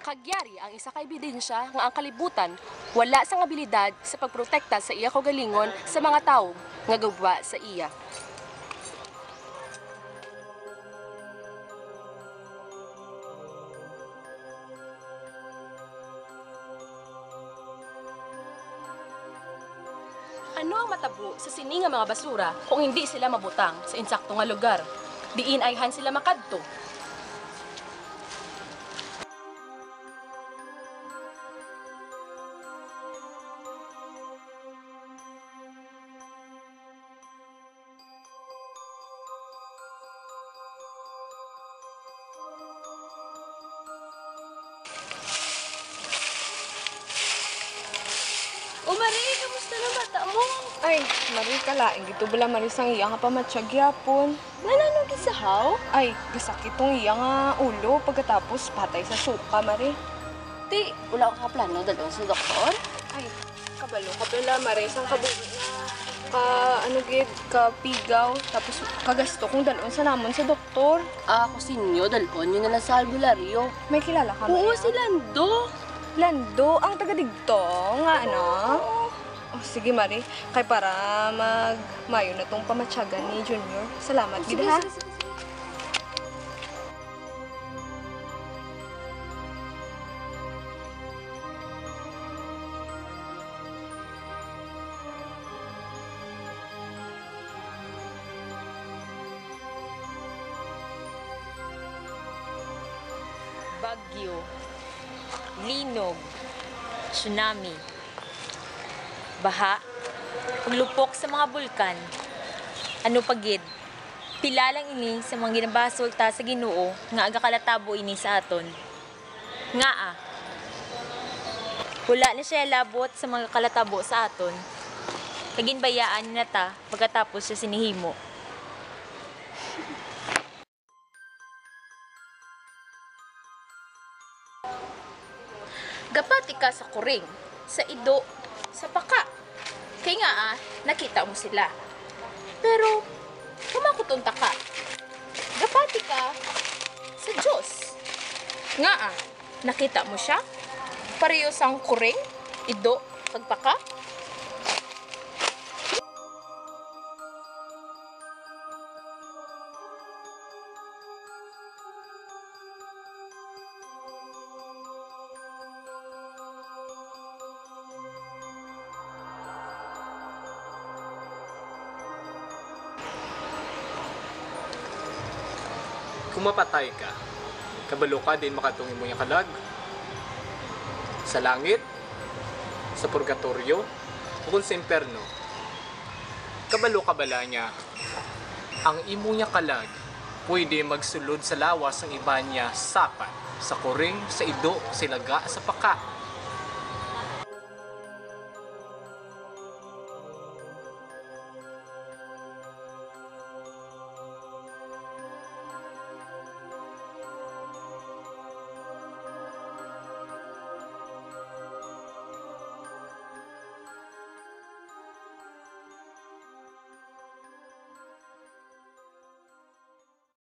Kagyari ang isa ka ebidensya nga ang kalibutan wala sang abilidad sa pagprotekta sa iya kaugalingon sa mga tawo nga gugma sa iya. Ano ang matabo sa sini nga mga basura kung hindi sila mabutang sa insakto nga lugar? Diin ayhan sila makadto. O Marie, kamusta na bata mo? Ay, Marie, kalaing gito bala Marie sang iya nga pamatsyag yapon. Nananong gisahaw? Ay, gasakit tong iya nga ulo pagkatapos patay sa suka, Marie. Ti, wala ka plano dalawang sa doktor? Ay, kabalo ka pala, Marie, sang kabuhi na ano gid, kapigaw, tapos kagasto kong dalon sa namon sa doktor. Ako sinyo, dalon yun na lang sa albularyo. May kilala ka, Oo, Marie? si Lando. Lando, ang taga-digto, nga ano? Oh, sige, Marie. Kay para magmayo na tong pamatsyagan ni Junior. Salamat, gid ha. Bagyo, linog, tsunami, baha, paglupok sa mga bulkan, ano pagid, pila lang ini sa mga ginabasol ta sa Ginoo nga aga kalatabo ini sa aton. Nga wala na siya labot sa mga kalatabo sa aton. Kaginbayaan na ta pagkatapos siya sinihimo. Gapati ka sa kuring, sa ido, sa paka. Kaya nga nakita mo sila. Pero, kumakutunta ka. Gapati ka sa Diyos. Nga nakita mo siya? Pareho sang kuring, ido, pagpaka. Kung mapatay ka, kabalo ka din makatungin mo yung kalag. Sa langit, sa purgatorio, o kung sa imperno. Kabalo ka bala niya, ang imo niya kalag, pwede magsulod sa lawas ang iba niya sapat, sa kuring, sa ido, sa ilaga, sa paka.